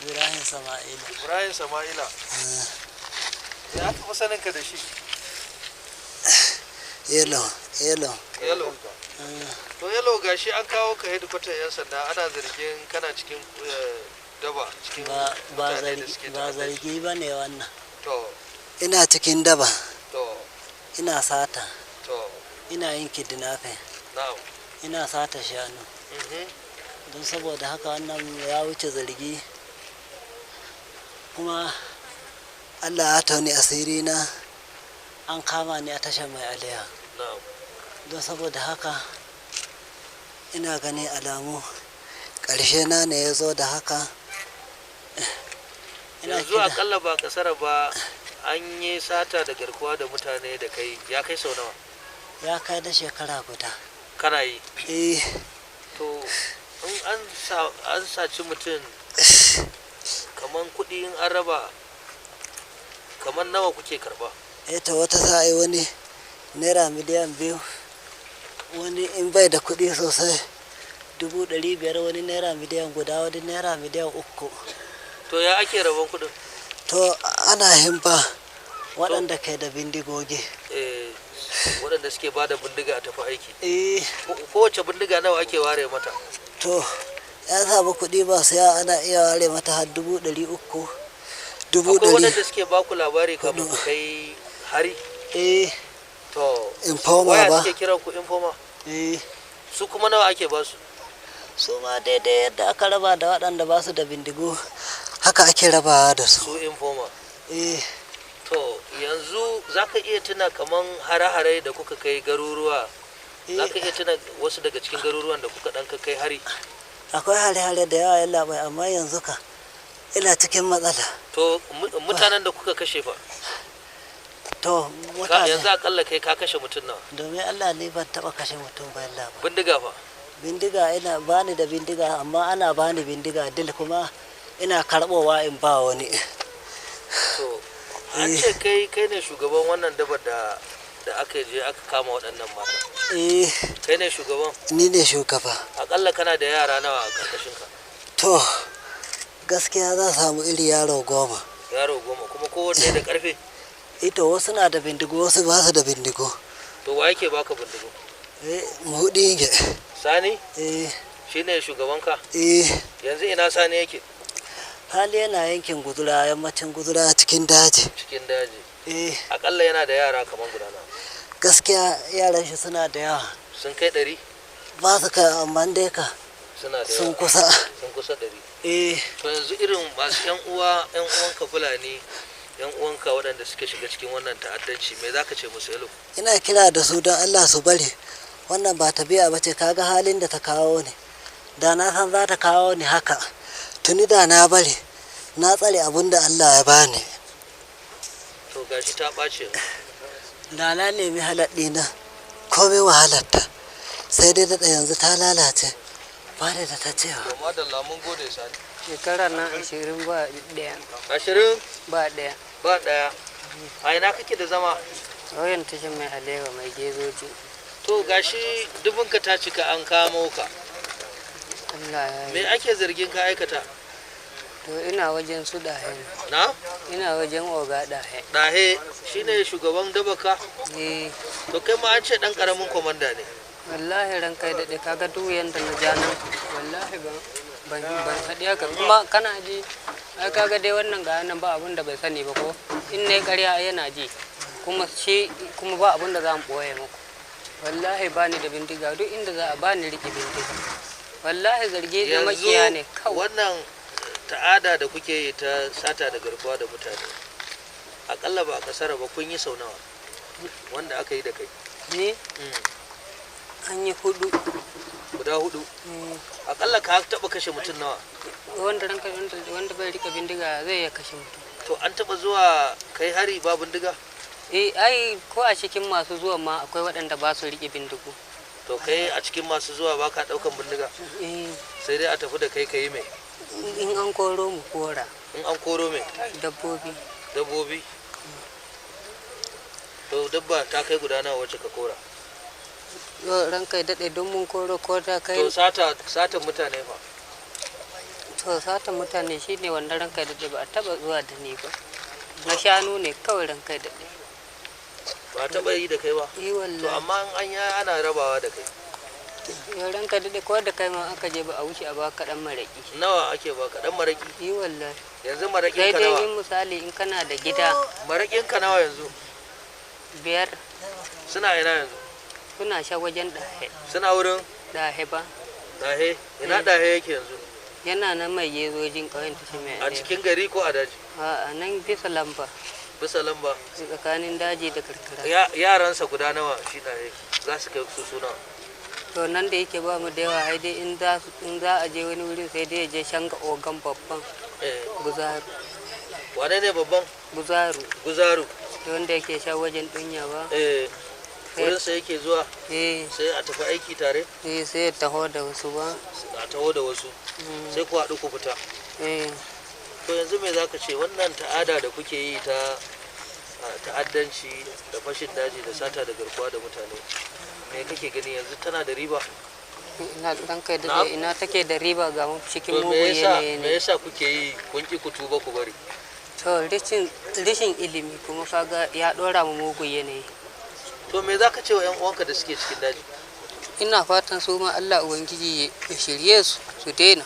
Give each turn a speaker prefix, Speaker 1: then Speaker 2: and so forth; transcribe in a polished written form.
Speaker 1: Ibrahim Sama'ila.
Speaker 2: Ibrahim Sama'ila. Ya taɓa sanin ka da shi?
Speaker 1: Yelo.
Speaker 2: Yalo. To Yalo gashi an kawo ka hedikwatar 'yan sanda ana zargin kana cikin daba cikin mutane da suke
Speaker 1: Ba zargi ba ne wannan.
Speaker 2: To,
Speaker 1: Ina cikin daba,
Speaker 2: to,
Speaker 1: ina sata,
Speaker 2: to,
Speaker 1: ina yin kidnapping,
Speaker 2: na'am.
Speaker 1: ina sata shanu. Don saboda haka wannan ya wuce zargi. Kuma Allah ya tauni asiri na an kama ni a tashar mai aliya.
Speaker 2: Na'am.
Speaker 1: Don saboda haka ina gani alamu ƙarshe na ne ya zo da haka.
Speaker 2: Yanzu akalla ba kasara ba an yi sata da garkuwa da mutane da kai ya kai sau nawa?
Speaker 1: Ya kai da shekara guda.
Speaker 2: Kana yi?
Speaker 1: Eh,
Speaker 2: To, in an saci mutum kaman kuɗi in an raba kaman nawa kuke karba?
Speaker 1: ta wata sa'i wani naira miliyan 2, wani in bai da kuɗi sosai 500,000, wani naira miliyan guda, wani naira miliyan 3.
Speaker 2: To ya ake rabon kuɗin?
Speaker 1: To ana himba waɗanda kai da bindigogi.
Speaker 2: Waɗanda suke ba da bindiga a tafi aiki.
Speaker 1: Eh,
Speaker 2: Kowace bindiga nawa ake ware mata?
Speaker 1: to ya samu kuɗi ba sai ana iya ware mata har 300,000,
Speaker 2: Akwai
Speaker 1: 100,000.
Speaker 2: waɗanda suke baku labari kamar ku kai hari?
Speaker 1: Eh,
Speaker 2: To,
Speaker 1: informa
Speaker 2: waya
Speaker 1: ba.
Speaker 2: suke kiran ku informa?
Speaker 1: Eh,
Speaker 2: Su kuma nawa ake ba su?
Speaker 1: su ma daidai yadda aka raba da waɗanda ba su da bindigo haka ake rabawa da su.
Speaker 2: Su informa.
Speaker 1: Eh,
Speaker 2: To, yanzu za ka iya tuna kaman hare-hare da kuka kai garuruwa, za ka iya tuna wasu daga cikin garuruwan da kuka ɗan kai hari?
Speaker 1: akwai hare-hare da yawa yalla bai, amma yanzu ka ina cikin matsala.
Speaker 2: To, mutanen da kuka kashe fa?
Speaker 1: To mutane,
Speaker 2: Yanzu akalla kai ka kashe mutum nawa?
Speaker 1: domin Allah ne ban taɓa kashe mutum ba yalla ba.
Speaker 2: Bindiga fa?
Speaker 1: Bindiga ina bani da bindiga, amma ana bani bindiga dil kuma ina karɓowa in ba wani.
Speaker 2: To, an ce kai ne shugaban wannan dabar da aka je aka kama waɗannan mata.
Speaker 1: Eh,
Speaker 2: Kai ne shugaban?
Speaker 1: ni ne shugaba.
Speaker 2: Akalla kana da yara nawa a ƙarƙashinka?
Speaker 1: To gaskiya za samu iri yaro 10.
Speaker 2: Yaro 10 kuma kowanne da ƙarfe?
Speaker 1: Ito wasu na da bindigo, wasu ba su da bindigo.
Speaker 2: To wa yake baka bindigo?
Speaker 1: Muhudi ge.
Speaker 2: Sani?
Speaker 1: Eh,
Speaker 2: Shine shugabanka?
Speaker 1: eh,
Speaker 2: Yanzu ina Sani yake?
Speaker 1: hali yana yankin gudura, yammacin gudura cikin daji.
Speaker 2: Cikin daji.
Speaker 1: Eh,
Speaker 2: Akalla yana da yara kamar guda nawa?
Speaker 1: gaskiya yaran shi suna da yawa.
Speaker 2: Sun kai 100?
Speaker 1: Ba su kai, amma dai ka
Speaker 2: Suna da
Speaker 1: sun
Speaker 2: yawa.
Speaker 1: kusa.
Speaker 2: Sun kusa 100.
Speaker 1: Eh,
Speaker 2: To yanzu irin masu yan uwanka Fulani, yan uwanka waɗanda suke shiga cikin wannan ta'addanci, me zaka ce musu Yalo?
Speaker 1: ina kira da su don Allah su bari. Wannan ba tabi'a ba ce, kaga halin da ta kawo ni. Da na san za ta kawo ni haka, tuni da na bari. Na tsare abin da Allah ya bani.
Speaker 2: To gashi ta ɓace.
Speaker 1: Da na nemi halaɗi na komai wahalarta, sai dai daɗa yanzu ta lalace. Ba da ta cewa.
Speaker 2: To madalla mun gode Sani.
Speaker 3: Shekara na 20 ba ɗaya.
Speaker 2: 20
Speaker 3: Ba ɗaya.
Speaker 2: ba ɗaya. A ina kake da zama?
Speaker 3: Ƙauyen tashin mai alewa mai gezoji.
Speaker 2: To gashi dubinka ta cika an kamo ka.
Speaker 3: Allah ya
Speaker 2: Me
Speaker 3: yi.
Speaker 2: ake zargin ka aikata?
Speaker 3: To ina wajen su ɗahe.
Speaker 2: Na?
Speaker 3: Ina wajen oga ɗahe.
Speaker 2: Dahe shine shugaban dabaka.
Speaker 3: Eh,
Speaker 2: To kai ma an ce dan karamin komanda ne.
Speaker 3: wallahi ran kai daɗe kaga duk yanda na ja nan. Wallahi ban faɗi haka. Kuma kana ji, ai kaga dai wannan ga nan ba abin da bai sani ba ko. In ne ƙarya yana ji. Kuma ba abin da za mu ɓoye muku. Wallahi ba ni da bindiga, duk inda za a ba ni riƙe bindiga. Wallahi zargi da makiya ne kawai.
Speaker 2: wannan ta'ada da kuke yi ta sata da garkuwa da mutane. Akalla ba a kasara ba kun yi sau nawa wanda aka yi da kai.
Speaker 3: Ni an yi 4.
Speaker 2: Guda 4. Akalla ka taba kashe mutum nawa?
Speaker 3: Wanda bai rika bindiga zai ya kashe mutum.
Speaker 2: To an taba zuwa kai hari ba bindiga?
Speaker 3: Ai ko a cikin masu zuwa ma akwai waɗanda ba su rike bindigu.
Speaker 2: To kai a cikin masu zuwa baka daukan bindiga? Sai dai a tafi da kai kai mai.
Speaker 3: In an koro mu kora.
Speaker 2: In an koro mai?
Speaker 3: Dabbobi.
Speaker 2: Dabbobi? To dabba ta kai guda nawa wacce ka kora?
Speaker 3: Ran kai daɗe don mun koro ko ta kai.
Speaker 2: To satan mutane fa?
Speaker 3: To to satan mutane shine wanda ranka da ba a taba zuwa da ni ba, na shanu ne kawai ranka da
Speaker 2: ba taɓa yi da kai ba.
Speaker 3: yi
Speaker 2: To
Speaker 3: wallahi.
Speaker 2: amma in an yi ana rabawa da kai.
Speaker 3: Ya ranka da ko da kai ma aka je ba a wuce a baka dan maraki.
Speaker 2: Nawa ake baka dan maraki?
Speaker 3: Yi wallahi.
Speaker 2: Yanzu marakin
Speaker 3: Sai
Speaker 2: ka
Speaker 3: dai
Speaker 2: nawa?
Speaker 3: in misali in kana da gida
Speaker 2: Marakin ka nawa yanzu?
Speaker 3: 5
Speaker 2: Suna ina yanzu?
Speaker 3: suna sha wajen dahe
Speaker 2: Suna wurin
Speaker 3: dahe ba,
Speaker 2: dahe. Ina dahe yake yanzu?
Speaker 3: yana nan mai yezojin ƙauyen tashi mai
Speaker 2: A cikin gari ko a daji?
Speaker 3: a nan bisa lamba
Speaker 2: Bisa lamba.
Speaker 3: tsakanin daji da karkara.
Speaker 2: Yaransa guda nawa shi dahe? Za su kai su suna.
Speaker 3: To nan da yake ba mu da yawa sai dai in za a je wani wurin sai dai ya je shanga ogan babban
Speaker 2: Eh.
Speaker 3: guzaru
Speaker 2: Wane ne babban? Guzaru.
Speaker 3: wanda yake sha wajen dunya ba.
Speaker 2: Wurinsa yake zuwa
Speaker 3: eh
Speaker 2: sai a tafi aiki tare?
Speaker 3: sai ya taho da wasu ba.
Speaker 2: A taho da wasu. Sai ku haɗu ku fita.
Speaker 3: eh
Speaker 2: To yanzu me za ka ce wannan ta'ada da kuke yi ta ta'addanci da fashin daji da sata da garkuwa da mutane, me kake gani yanzu tana da riba?
Speaker 3: ina dan kai da
Speaker 2: Na'am.
Speaker 3: ina take da riba ga mu cikin
Speaker 2: To
Speaker 3: mugun yanayi
Speaker 2: me
Speaker 3: ne.
Speaker 2: yasa kuke yi kun ki ku tuba ku bari?
Speaker 3: To rishin ilimi kuma kaga ya dora mu mugun yanayi.
Speaker 2: To me za ka ce wa 'yan uwanka da suke cikin daji?
Speaker 3: Ina fatan su ma Allah Ubangiji ya shirye su su daina.